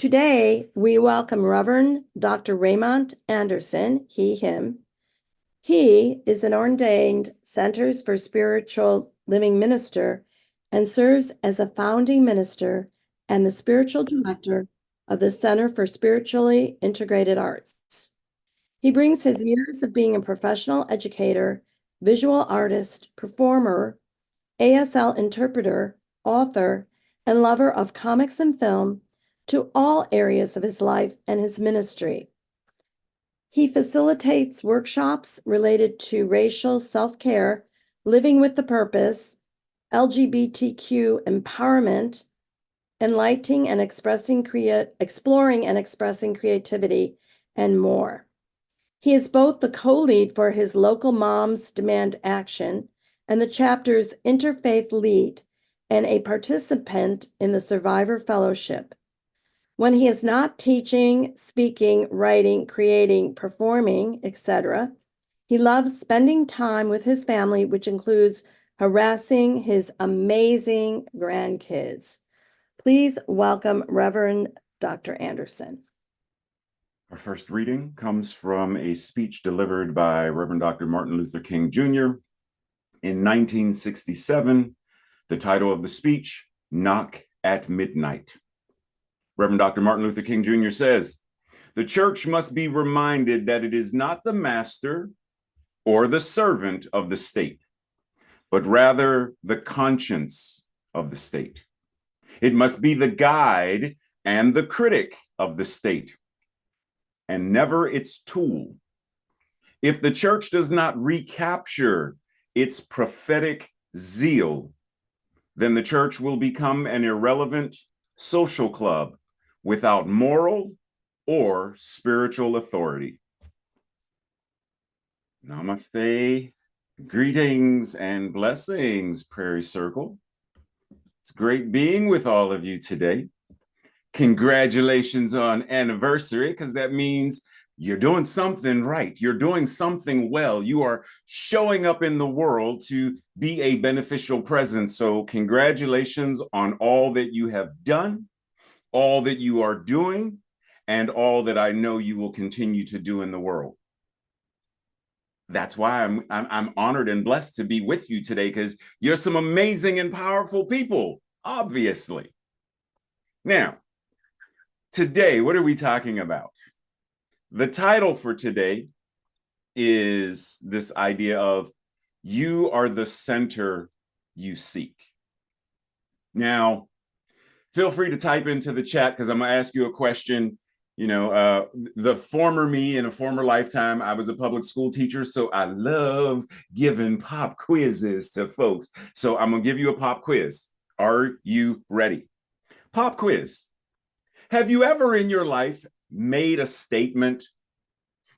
Today, we welcome Reverend Dr. Raymont Anderson, he, him. He is an ordained Centers for Spiritual Living minister and serves as a founding minister and the spiritual director of the Center for Spiritually Integrated Arts. He brings his years of being a professional educator, visual artist, performer, ASL interpreter, author, and lover of comics and film to all areas of his life and his ministry. He facilitates workshops related to racial self-care, living with the purpose, LGBTQ empowerment, enlightening and exploring and expressing creativity, and more. He is both the co-lead for his local Moms Demand Action and the chapter's Interfaith Lead, and a participant in the Survivor Fellowship. When he is not teaching, speaking, writing, creating, performing, etc., he loves spending time with his family, which includes harassing his amazing grandkids. Please welcome Reverend Dr. Anderson. Our first reading comes from a speech delivered by Reverend Dr. Martin Luther King Jr. in 1967. The title of the speech, Knock at Midnight. Reverend Dr. Martin Luther King Jr. says, "The church must be reminded that it is not the master or the servant of the state, but rather the conscience of the state. It must be the guide and the critic of the state, and never its tool. If the church does not recapture its prophetic zeal, then the church will become an irrelevant social club without moral or spiritual authority." Namaste, greetings and blessings, Prairie Circle. It's great being with all of you today. Congratulations on anniversary, because that means you're doing something right. You're doing something well. You are showing up in the world to be a beneficial presence. So congratulations on all that you have done, all that you are doing, and all that I know you will continue to do in the world. That's why I'm honored and blessed to be with you today, because you're some amazing and powerful people, obviously. Now, today, what are we talking about? The title for today is this idea of you are the center you seek. Now, feel free to type into the chat, because I'm going to ask you a question. You know, the former me in a former lifetime, I was a public school teacher, so I love giving pop quizzes to folks. So I'm going to give you a pop quiz. Are you ready? Pop quiz. Have you ever in your life made a statement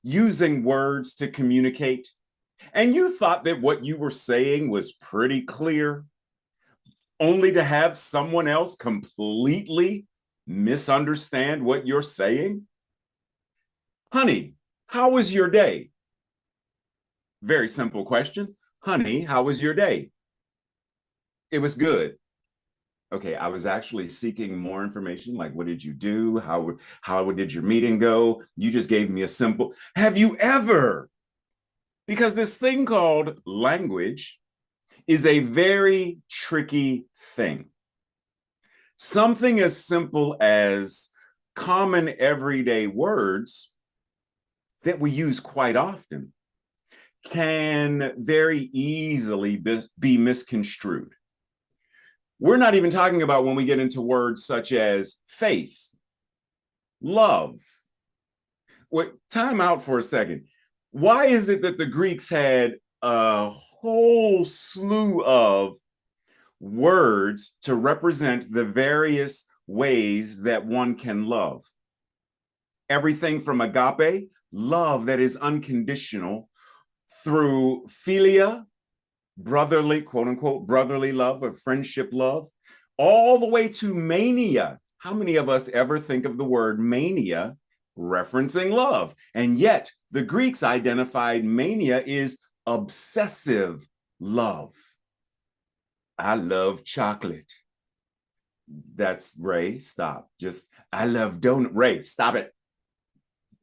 using words to communicate, and you thought that what you were saying was pretty clear, only to have someone else completely misunderstand what you're saying? Honey, how was your day? Very simple question. Honey, how was your day? It was good. Okay, I was actually seeking more information, like what did you do? How did your meeting go? You just gave me a simple, have you ever? Because this thing called language is a very tricky thing. Something as simple as common everyday words that we use quite often can very easily be misconstrued. We're not even talking about when we get into words such as faith, love. Wait, time out for a second. Why is it that the Greeks had a whole slew of words to represent the various ways that one can love? Everything from agape, love that is unconditional, through philia, brotherly, quote unquote, brotherly love or friendship love, all the way to mania. How many of us ever think of the word mania referencing love? And yet the Greeks identified mania is obsessive love. I love chocolate. That's Ray. Stop. Just, I love donut. Ray, stop it.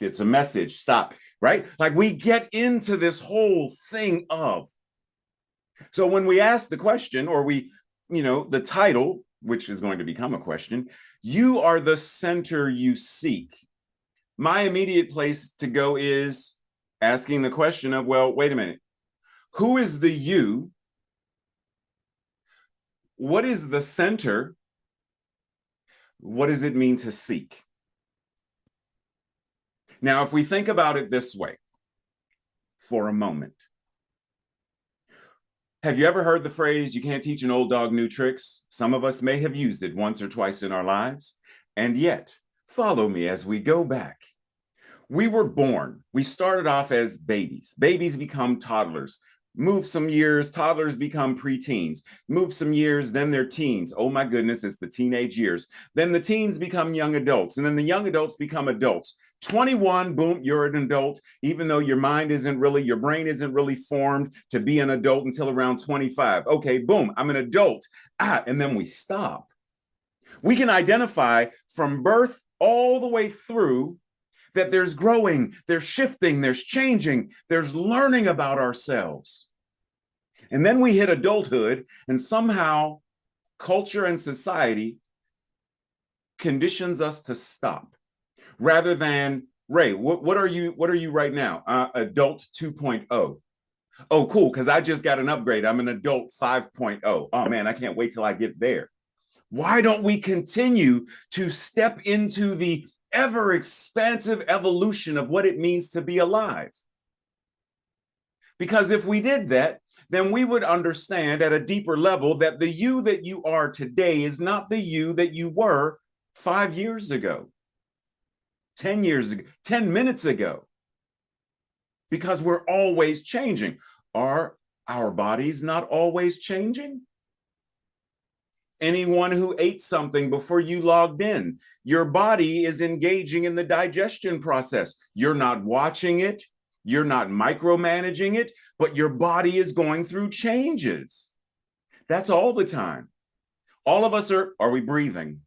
It's a message. Stop. Right? Like we get into this whole thing of. So when we ask the question, or the title, which is going to become a question, you are the center you seek. My immediate place to go is asking the question of, well, wait a minute. Who is the you? What is the center? What does it mean to seek? Now, if we think about it this way for a moment, have you ever heard the phrase, you can't teach an old dog new tricks? Some of us may have used it once or twice in our lives. And yet, follow me as we go back. We were born. We started off as babies. Babies become toddlers. Move some years, toddlers become preteens. Move some years, then they're teens. Oh my goodness, it's the teenage years. Then the teens become young adults, and then the young adults become adults. 21, boom, you're an adult, even though your brain isn't really formed to be an adult until around 25. Okay, boom, I'm an adult. And then we stop. We can identify from birth all the way through that there's growing, there's shifting, there's changing, there's learning about ourselves. And then we hit adulthood, and somehow culture and society conditions us to stop. Rather than, Ray, what are you right now? Adult 2.0. Oh, cool, because I just got an upgrade. I'm an adult 5.0. Oh man, I can't wait till I get there. Why don't we continue to step into the ever expansive evolution of what it means to be alive? Because if we did that, then we would understand at a deeper level that the you that you are today is not the you that you were 5 years ago, 10 years ago, 10 minutes ago. Because we're always changing. Are our bodies not always changing? Anyone who ate something before you logged in, your body is engaging in the digestion process. You're not watching it, you're not micromanaging it, but your body is going through changes. That's all the time. All of us are we breathing?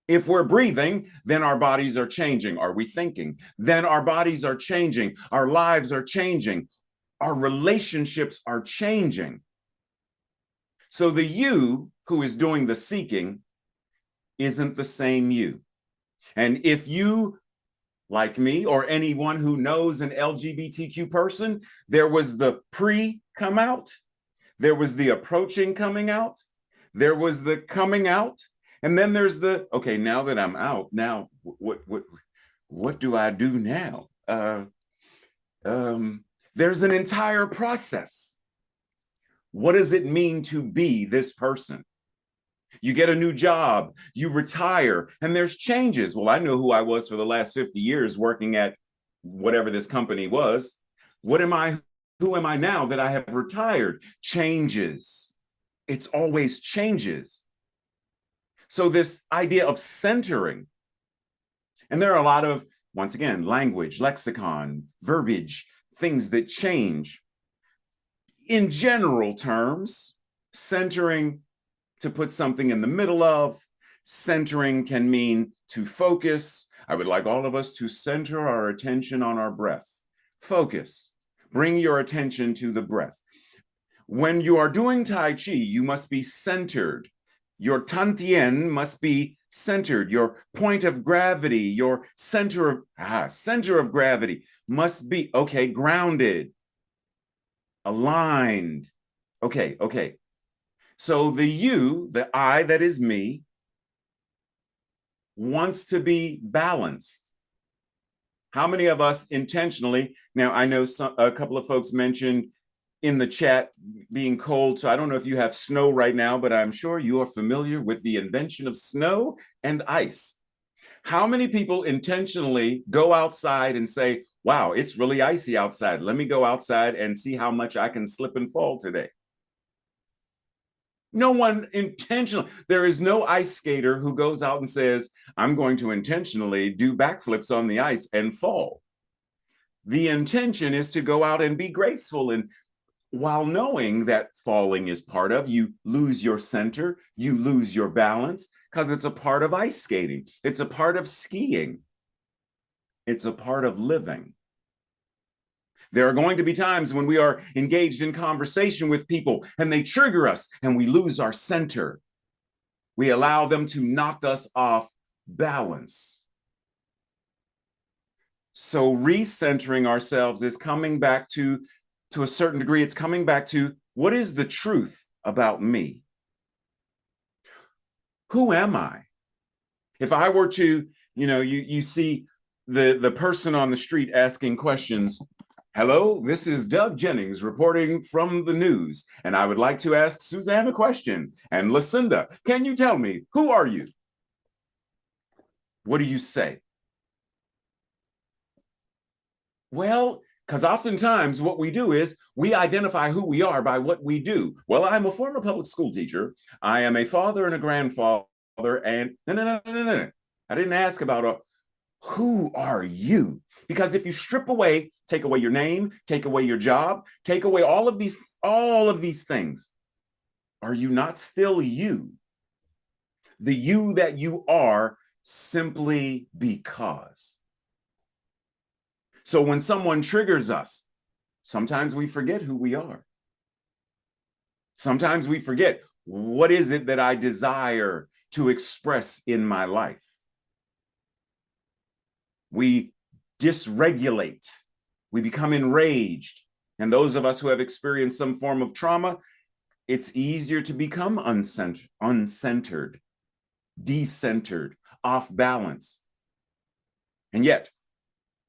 If we're breathing, then our bodies are changing. Are we thinking? Then our bodies are changing. Our lives are changing. Our relationships are changing. So the you who is doing the seeking isn't the same you. And if you, like me, or anyone who knows an LGBTQ person, there was the pre come out, there was the approaching coming out, there was the coming out, and then there's the, okay, now that I'm out, now what do I do now? There's an entire process. What does it mean to be this person? You get a new job, you retire, and there's changes. Well, I know who I was for the last 50 years working at whatever this company was. Who am I now that I have retired? Changes. It's always changes. So this idea of centering, and there are a lot of, once again, language, lexicon, verbiage, things that change. In general terms, centering, to put something in the middle of, centering can mean to focus. I would like all of us to center our attention on our breath. Focus, bring your attention to the breath. When you are doing Tai Chi, you must be centered. Your Tantien must be centered. Your point of gravity, your center of gravity must be, okay, grounded, aligned. Okay. So the you, the I that is me, wants to be balanced. How many of us intentionally, now I know a couple of folks mentioned in the chat being cold, so I don't know if you have snow right now, but I'm sure you are familiar with the invention of snow and ice. How many people intentionally go outside and say, wow, it's really icy outside. Let me go outside and see how much I can slip and fall today. No one intentionally, there is no ice skater who goes out and says, I'm going to intentionally do backflips on the ice and fall. The intention is to go out and be graceful and while knowing that falling is part of, you lose your center, you lose your balance, because it's a part of ice skating. It's a part of skiing. It's a part of living. There are going to be times when we are engaged in conversation with people and they trigger us and we lose our center. We allow them to knock us off balance. So recentering ourselves is coming back to a certain degree, it's coming back to what is the truth about me? Who am I? If I were to, you see the person on the street asking questions. Hello, this is Doug Jennings reporting from the news, and I would like to ask Suzanne a question. And Lucinda, can you tell me, who are you? What do you say? Well, because oftentimes what we do is we identify who we are by what we do. Well, I'm a former public school teacher. I am a father and a grandfather, and no. I didn't ask about who are you? Because if you strip away, take away your name, take away your job, take away all of these things, are you not still you? The you that you are simply because. So when someone triggers us, sometimes we forget who we are. Sometimes we forget, what is it that I desire to express in my life? We dysregulate, we become enraged. And those of us who have experienced some form of trauma, it's easier to become uncentered, decentered, off balance. And yet,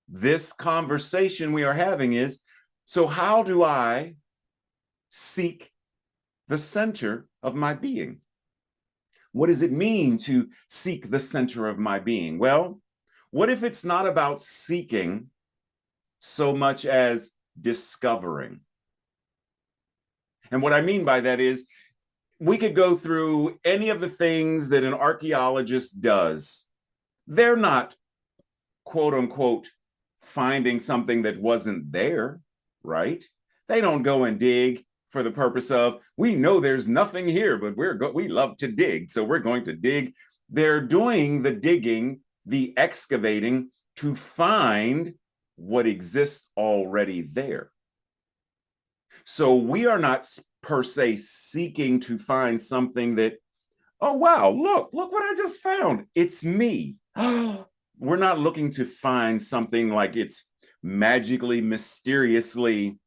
this conversation we are having is, so how do I seek the center of my being? What does it mean to seek the center of my being? Well, what if it's not about seeking so much as discovering? And what I mean by that is, we could go through any of the things that an archaeologist does. They're not, quote unquote, finding something that wasn't there, right? They don't go and dig for the purpose of, we know there's nothing here, but we love to dig, so we're going to dig. They're doing the digging, the excavating, to find what exists already there. So we are not per se seeking to find something that, oh wow, look what I just found, it's me. We're not looking to find something like it's magically, mysteriously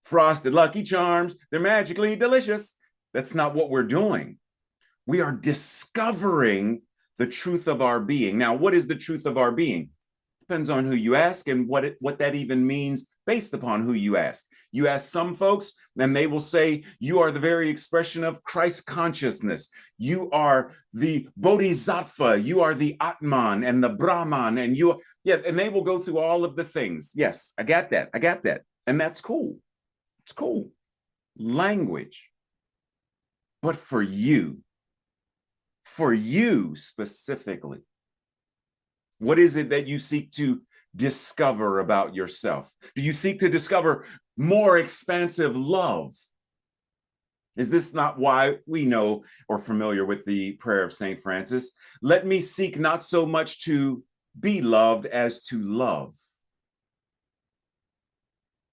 frosted Lucky Charms, they're magically delicious. That's not what we're doing. We are discovering the truth of our being. Now, what is the truth of our being? Depends on who you ask and what that even means based upon who you ask. You ask some folks, and they will say, you are the very expression of Christ consciousness. You are the Bodhisattva. You are the Atman and the Brahman. And and they will go through all of the things. Yes, I got that. And that's cool. It's cool. Language. But for you specifically, what is it that you seek to discover about yourself? Do you seek to discover more expansive love? Is this not why we know or familiar with the prayer of St. Francis? Let me seek not so much to be loved as to love.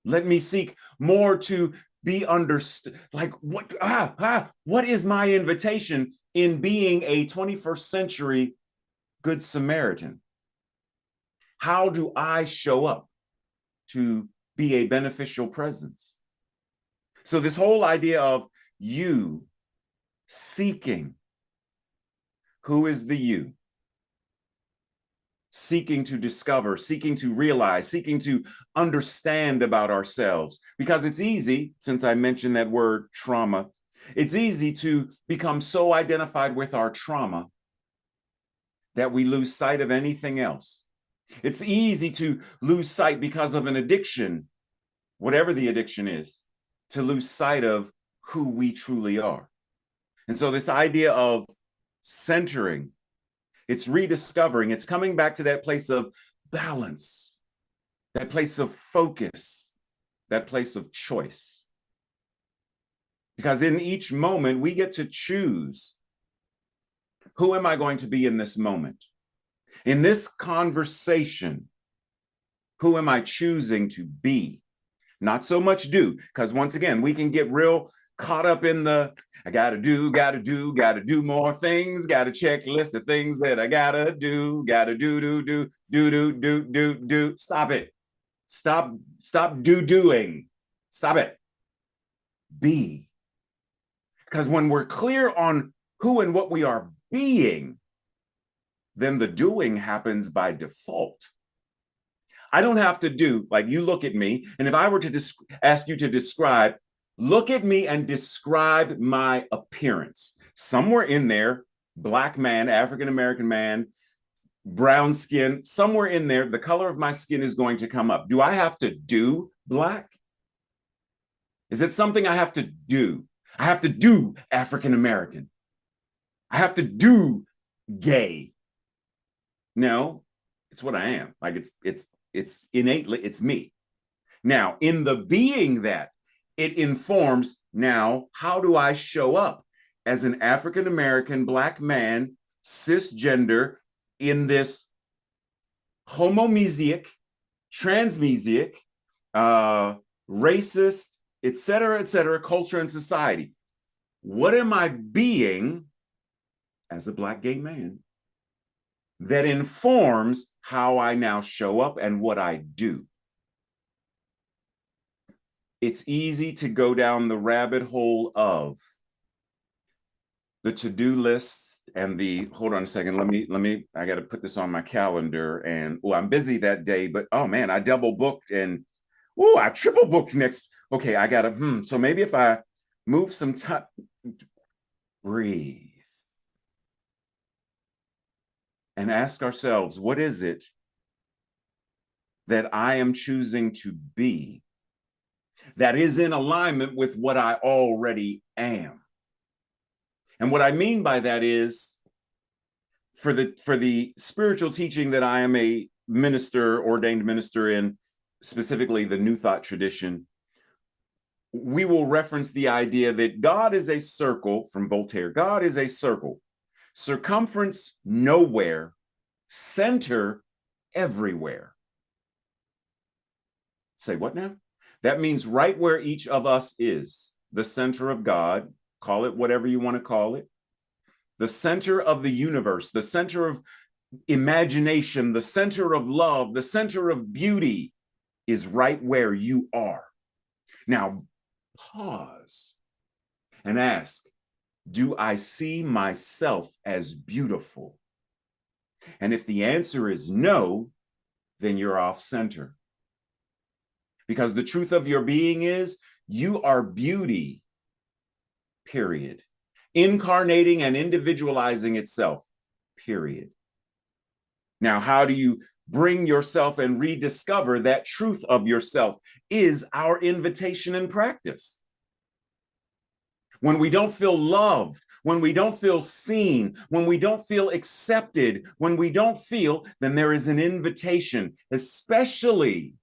Let me seek more to be understood. Like what is my invitation in being a 21st century Good Samaritan? How do I show up to be a beneficial presence? So this whole idea of you seeking, who is the you? Seeking to discover, seeking to realize, seeking to understand about ourselves. Because it's easy, since I mentioned that word trauma, it's easy to become so identified with our trauma that we lose sight of anything else. It's easy to lose sight because of an addiction, whatever the addiction is, to lose sight of who we truly are. And so this idea of centering, it's rediscovering, it's coming back to that place of balance, that place of focus, that place of choice. Because in each moment, we get to choose, who am I going to be in this moment? In this conversation, who am I choosing to be? Not so much do, because once again, we can get real caught up in the, I gotta do more things, gotta checklist the things that I gotta do, do. Stop it. Stop doing. Stop it. Be. Because when we're clear on who and what we are being, then the doing happens by default. I don't have to do, like, you look at me, and if I were to ask you to describe, look at me and describe my appearance. Somewhere in there, Black man, African-American man, brown skin, somewhere in there, the color of my skin is going to come up. Do I have to do Black? Is it something I have to do? I have to do African-American. I have to do gay. No, it's what I am. Like it's innately, it's me. Now, in the being that, it informs now, how do I show up as an African-American Black man, cisgender, in this homomesic, transmesic, racist, et cetera, culture and society? What am I being as a Black gay man that informs how I now show up and what I do? It's easy to go down the rabbit hole of the to-do lists and the, hold on a second, let me, I got to put this on my calendar, and, oh, I'm busy that day, but, oh man, I double booked, and, oh, I triple booked next. Okay, I got to, so maybe if I move some time, breathe, and ask ourselves, what is it that I am choosing to be that is in alignment with what I already am? And what I mean by that is, for the spiritual teaching that I am a minister, ordained minister in, specifically the New Thought tradition, we will reference the idea that God is a circle, from Voltaire. God is a circle, circumference nowhere, center everywhere. Say what now? That means right where each of us is, the center of God, call it whatever you want to call it, the center of the universe, the center of imagination, the center of love, the center of beauty is right where you are. Now, pause and ask, do I see myself as beautiful? And if the answer is no, then you're off center. Because the truth of your being is, you are beauty, period. Incarnating and individualizing itself, period. Now, how do you bring yourself and rediscover that truth of yourself is our invitation and practice. When we don't feel loved, when we don't feel seen, when we don't feel accepted, when we don't feel, then there is an invitation, especially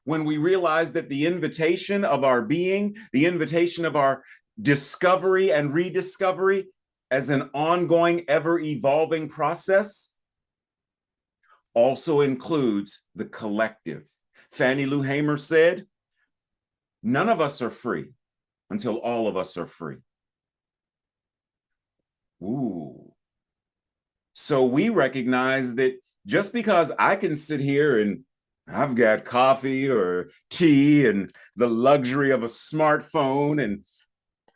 when we realize that the invitation of our being, the invitation of our discovery and rediscovery as an ongoing, ever-evolving process also includes the collective. Fannie Lou Hamer said, none of us are free until all of us are free. Ooh. So we recognize that just because I can sit here and I've got coffee or tea and the luxury of a smartphone, and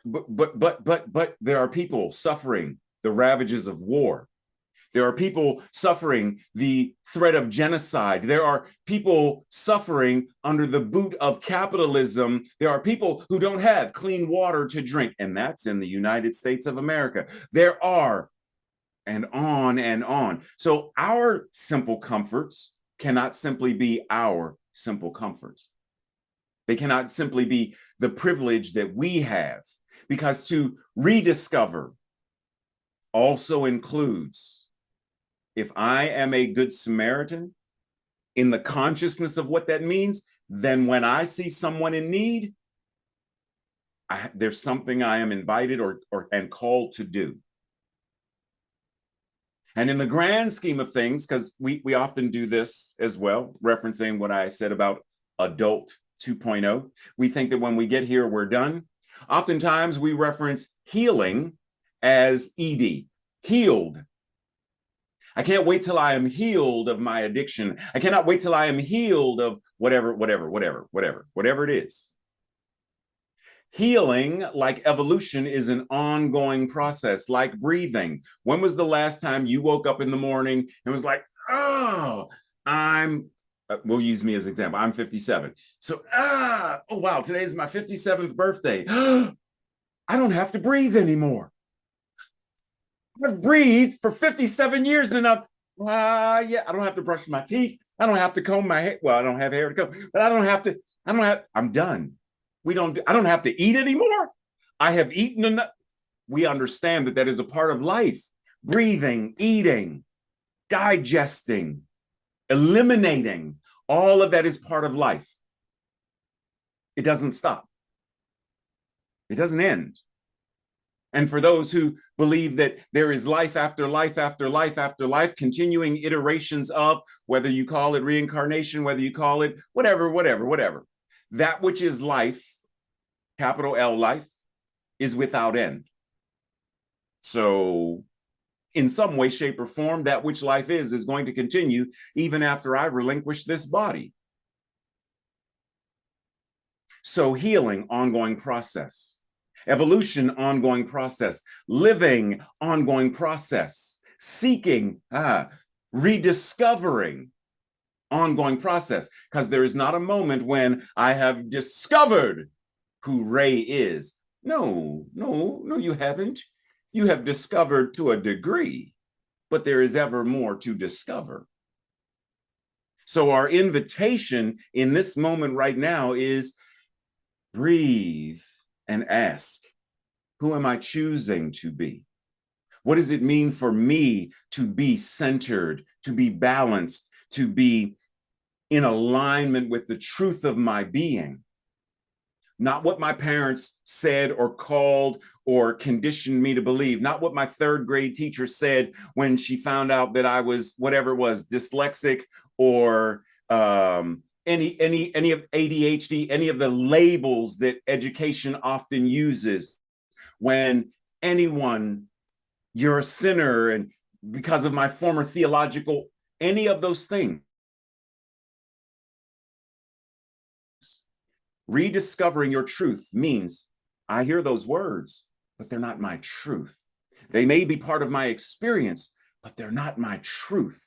but there are people suffering the ravages of war. There are people suffering the threat of genocide. There are people suffering under the boot of capitalism. There are people who don't have clean water to drink, and that's in the United States of America. There are, and on and on. So our simple comforts cannot simply be our simple comforts. They cannot simply be the privilege that we have, because to rediscover also includes, if I am a good Samaritan, in the consciousness of what that means, then when I see someone in need, there's something I am invited or and called to do. And in the grand scheme of things, because we often do this as well, referencing what I said about adult 2.0, we think that when we get here, we're done. Oftentimes we reference healing as ED, healed. I can't wait till I am healed of my addiction. I cannot wait till I am healed of whatever it is. Healing, like evolution, is an ongoing process, like breathing. When was the last time you woke up in the morning and was like, oh, we'll use me as an example. I'm 57. So, oh, wow, today's my 57th birthday. I don't have to breathe anymore. I've breathed for 57 years and I don't have to brush my teeth. I don't have to comb my hair. Well, I don't have hair to comb, but I'm done. I don't have to eat anymore. I have eaten enough. We understand that is a part of life. Breathing, eating, digesting, eliminating, all of that is part of life. It doesn't stop. It doesn't end. And for those who believe that there is life after life after life after life, continuing iterations of, whether you call it reincarnation, whether you call it whatever, that which is life, capital L life, is without end. So in some way, shape, or form, that which life is going to continue even after I relinquish this body. So healing, ongoing process. Evolution, ongoing process. Living, ongoing process. Seeking, rediscovering, ongoing process. Because there is not a moment when I have discovered who Ray is. No, you haven't. You have discovered to a degree, but there is ever more to discover. So our invitation in this moment right now is breathe and ask, who am I choosing to be? What does it mean for me to be centered, to be balanced, to be in alignment with the truth of my being? Not what my parents said or called or conditioned me to believe. Not what my third grade teacher said when she found out that I was whatever it was, dyslexic or any of ADHD, any of the labels that education often uses. When anyone, you're a sinner, and because of my former theological, any of those things. Rediscovering your truth means I hear those words, but they're not my truth. They may be part of my experience, but they're not my truth.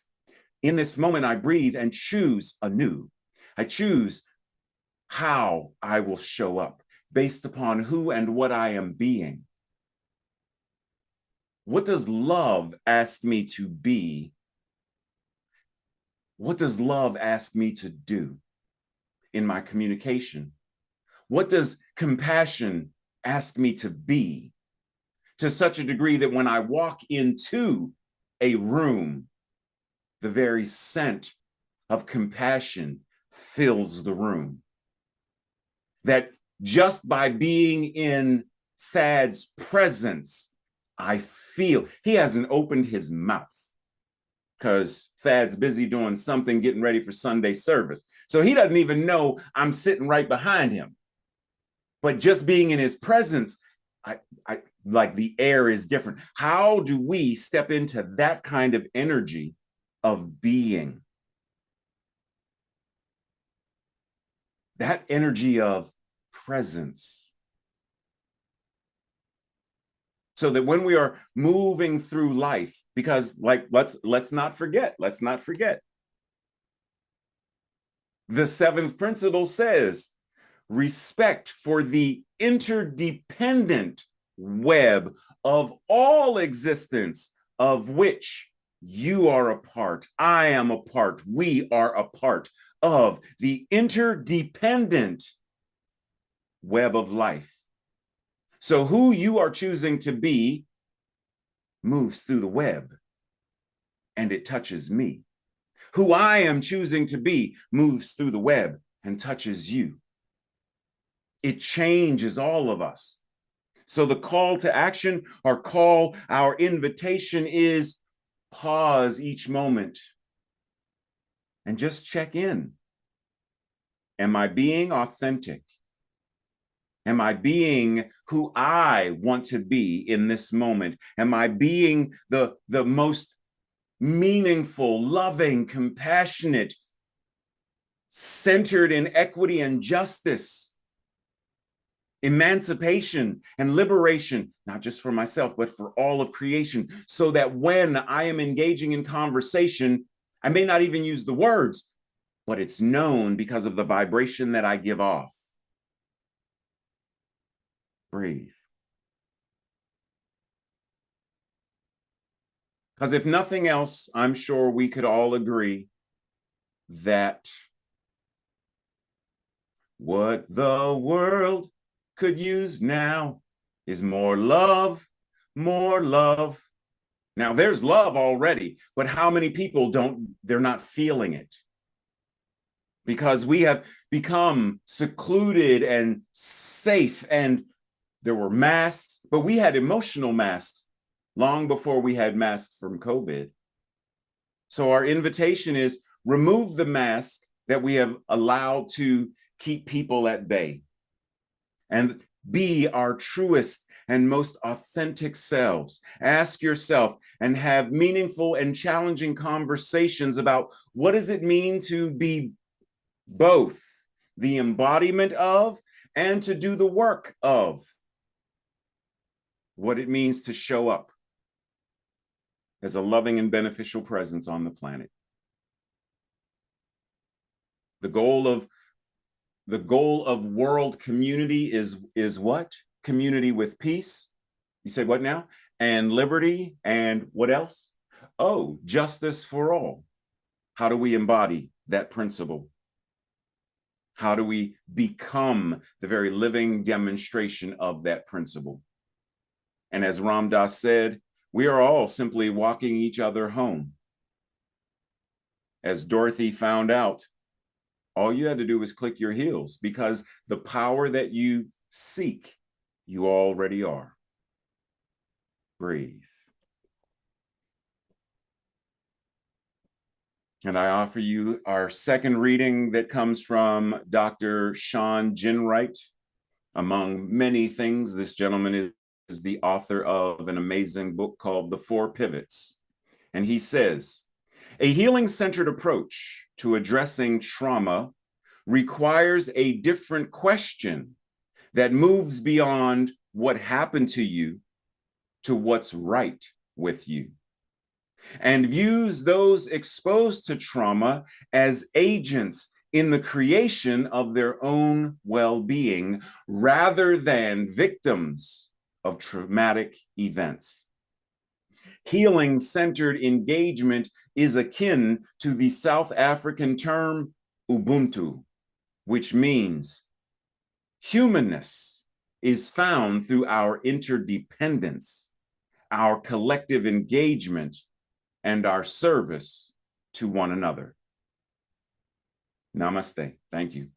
In this moment, I breathe and choose anew. I choose how I will show up based upon who and what I am being. What does love ask me to be? What does love ask me to do in my communication? What does compassion ask me to be? To such a degree that when I walk into a room, the very scent of compassion fills the room. That just by being in Thad's presence, I feel he hasn't opened his mouth because Thad's busy doing something, getting ready for Sunday service. So he doesn't even know I'm sitting right behind him. But just being in his presence, I like the air is different. How do we step into that kind of energy of being? That energy of presence. So that when we are moving through life, because let's not forget. The seventh principle says, respect for the interdependent web of all existence, of which you are a part, I am a part, we are a part of the interdependent web of life. So who you are choosing to be moves through the web and it touches me. Who I am choosing to be moves through the web and touches you. It changes all of us. So the call to action, our invitation is pause each moment and just check in. Am I being authentic? Am I being who I want to be in this moment? Am I being the most meaningful, loving, compassionate, centered in equity and justice, emancipation and liberation, not just for myself, but for all of creation, so that when I am engaging in conversation, I may not even use the words, but it's known because of the vibration that I give off. Breathe. Because if nothing else, I'm sure we could all agree that what the world could use now is more love, more love. Now there's love already, but how many people they're not feeling it? Because we have become secluded and safe, and there were masks, but we had emotional masks long before we had masks from COVID. So our invitation is remove the mask that we have allowed to keep people at bay and be our truest and most authentic selves. Ask yourself and have meaningful and challenging conversations about what does it mean to be both the embodiment of and to do the work of, what it means to show up as a loving and beneficial presence on the planet. The goal of world community is what? Community with peace. You say what now? And liberty, and what else? Oh, justice for all. How do we embody that principle? How do we become the very living demonstration of that principle? And as Ram Dass said, we are all simply walking each other home. As Dorothy found out, all you had to do was click your heels, because the power that you seek, you already are. Breathe. And I offer you our second reading that comes from Dr. Sean Ginwright. Among many things, this gentleman is the author of an amazing book called The Four Pivots. And he says, a healing-centered approach to addressing trauma requires a different question that moves beyond what happened to you to what's right with you, and views those exposed to trauma as agents in the creation of their own well-being rather than victims of traumatic events. Healing-centered engagement is akin to the South African term Ubuntu, which means humanness is found through our interdependence, our collective engagement, and our service to one another. Namaste. Thank you.